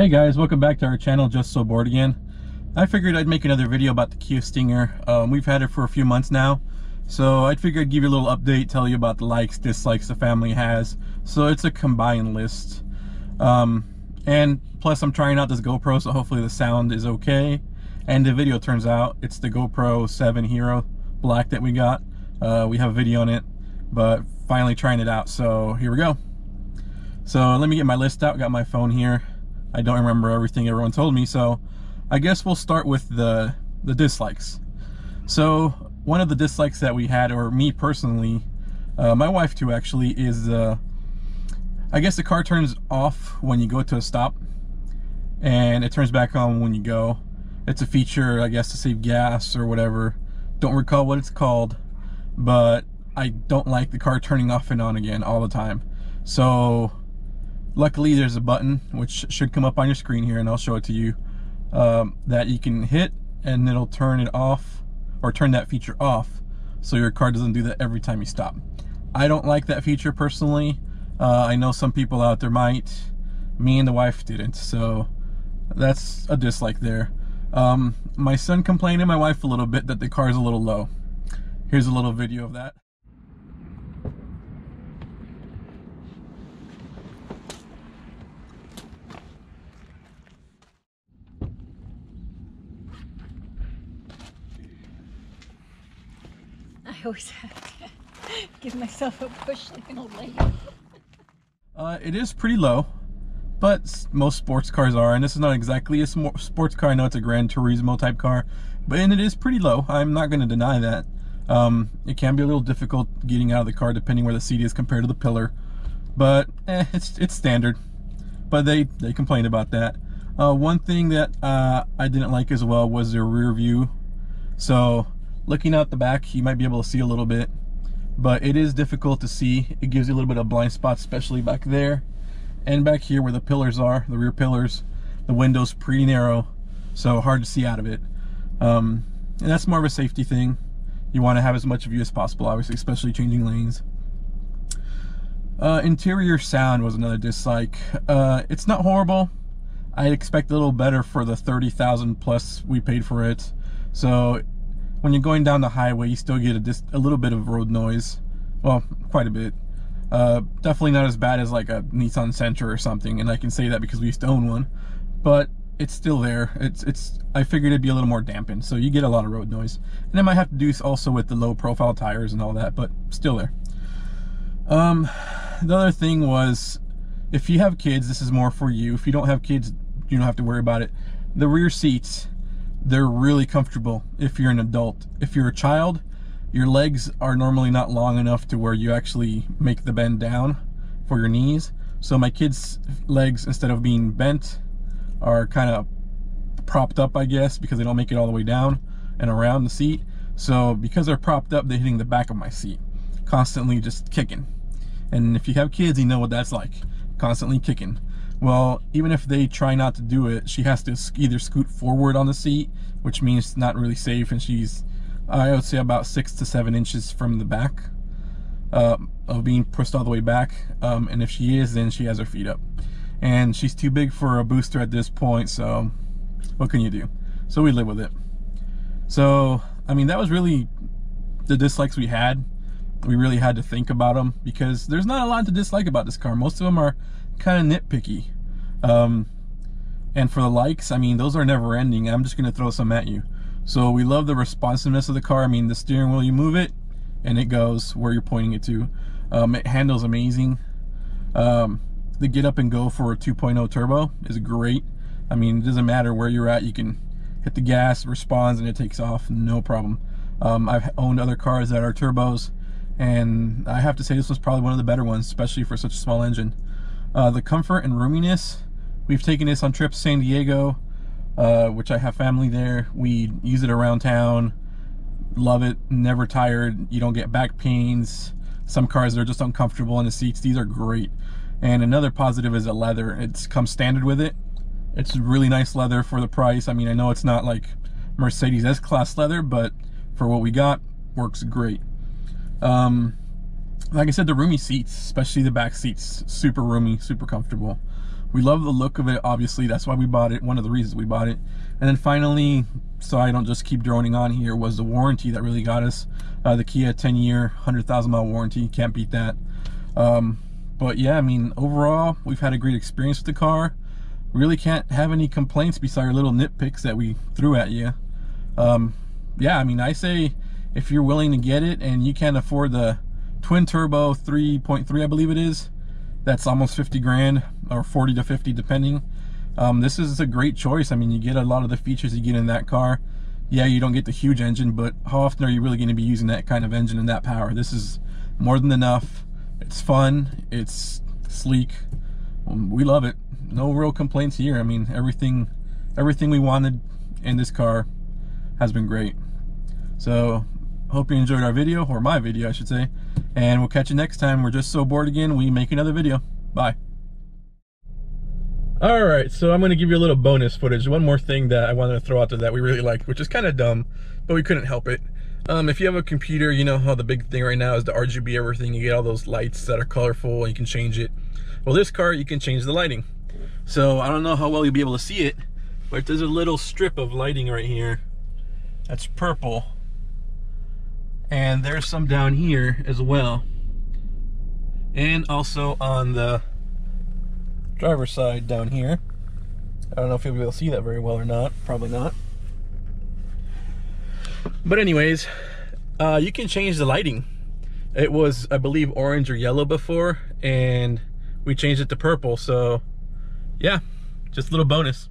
Hey guys, welcome back to our channel, Just So Bored Again. I figured I'd make another video about the Kia Stinger. We've had it for a few months now, so I figured I'd give you a little update, tell you about the likes, dislikes the family has. So it's a combined list. And plus I'm trying out this GoPro, so hopefully the sound is okay. And the video turns out it's the GoPro 7 Hero Black that we got. We have a video on it, but finally trying it out, so here we go. So let me get my list out, got my phone here. I don't remember everything everyone told me, so I guess we'll start with the dislikes. So one of the dislikes that we had, or me personally, my wife too actually, is I guess the car turns off when you go to a stop and it turns back on when you go. It's a feature, I guess, to save gas or whatever. Don't recall what it's called, but I don't like the car turning off and on again all the time. So luckily there's a button which should come up on your screen here, and I'll show it to you, that you can hit and it'll turn it off, or turn that feature off, so your car doesn't do that every time you stop. I don't like that feature personally. I know some people out there might. Me and the wife didn't, so that's a dislike there. My son complained to my wife a little bit that the car is a little low. Here's a little video of that. I always have to give myself a push like an old lady. It is pretty low, but most sports cars are, and this is not exactly a sports car. I know it's a Gran Turismo type car, and it is pretty low. I'm not going to deny that. It can be a little difficult getting out of the car depending where the seat is compared to the pillar, but it's standard. But they complained about that. One thing that I didn't like as well was their rear view. So looking out the back, you might be able to see a little bit, but it is difficult to see. It gives you a little bit of blind spots, especially back there and back here where the pillars are, the rear pillars. The window's pretty narrow, so hard to see out of it. And that's more of a safety thing. You want to have as much view as possible, obviously, especially changing lanes. Interior sound was another dislike. It's not horrible. I expect a little better for the 30,000 plus we paid for it. So when you're going down the highway, you still get a little bit of road noise. Well, quite a bit. Definitely not as bad as like a Nissan Sentra or something, and I can say that because we used to own one. But it's still there. I figured it'd be a little more dampened, so you get a lot of road noise. And it might have to do also with the low profile tires and all that, but still there. The other thing was, if you have kids, this is more for you. If you don't have kids, you don't have to worry about it. The rear seats, they're really comfortable if you're an adult. If you're a child, your legs are normally not long enough to where you actually make the bend down for your knees. So my kids' legs, instead of being bent, are kind of propped up, I guess, because they don't make it all the way down and around the seat. So because they're propped up, they're hitting the back of my seat, constantly just kicking. And if you have kids, you know what that's like, constantly kicking. Well, even if they try not to do it, she has to either scoot forward on the seat, which means it's not really safe, and she's, I would say, about 6 to 7 inches from the back of being pushed all the way back. And if she is, then she has her feet up. And she's too big for a booster at this point, so what can you do? So we live with it. So, I mean, that was really the dislikes we had. We really had to think about them, because there's not a lot to dislike about this car. Most of them are kind of nitpicky. And for the likes, I mean, those are never ending. I'm just going to throw some at you. So we love the responsiveness of the car. I mean, the steering wheel, you move it and it goes where you're pointing it to. It handles amazing. The get up and go for a 2.0 turbo is great. I mean, it doesn't matter where you're at, you can hit the gas, it responds, and it takes off, no problem. I've owned other cars that are turbos, and I have to say this was probably one of the better ones, especially for such a small engine. The comfort and roominess, we've taken this on trips to San Diego, which I have family there. We use it around town, love it, never tired. You don't get back pains. Some cars are just uncomfortable in the seats. These are great. And another positive is the leather. It's comes standard with it. It's really nice leather for the price. I mean, I know it's not like Mercedes S-Class leather, but for what we got, works great. Like I said, the roomy seats, especially the back seats, super roomy, super comfortable. We love the look of it, obviously. That's why we bought it, one of the reasons we bought it. And then finally, so I don't just keep droning on here, was the warranty that really got us. The Kia 10-year, 100,000 mile warranty, can't beat that. But yeah, I mean, overall, we've had a great experience with the car. Really can't have any complaints besides our little nitpicks that we threw at you. Yeah, I mean, I say if you're willing to get it and you can't afford the twin turbo 3.3, I believe it is, that's almost 50 grand, or 40 to 50 depending. This is a great choice. I mean, you get a lot of the features you get in that car. Yeah, you don't get the huge engine, but how often are you really going to be using that kind of engine and that power? This is more than enough. It's fun, it's sleek. We love it. No real complaints here. I mean, everything we wanted in this car has been great. So hope you enjoyed our video, or my video I should say, and we'll catch you next time. We're just so bored again, we make another video. Bye. Alright, so I'm going to give you a little bonus footage. One more thing that I wanted to throw out there that we really liked, which is kind of dumb, but we couldn't help it. If you have a computer, you know how the big thing right now is the RGB everything. You get all those lights that are colorful and you can change it. Well, this car, you can change the lighting. So I don't know how well you'll be able to see it, but there's a little strip of lighting right here that's purple. And there's some down here as well. And also on the driver's side down here. I don't know if you'll be able to see that very well or not. Probably not. But anyways, you can change the lighting. It was, I believe, orange or yellow before, and we changed it to purple. So yeah, just a little bonus.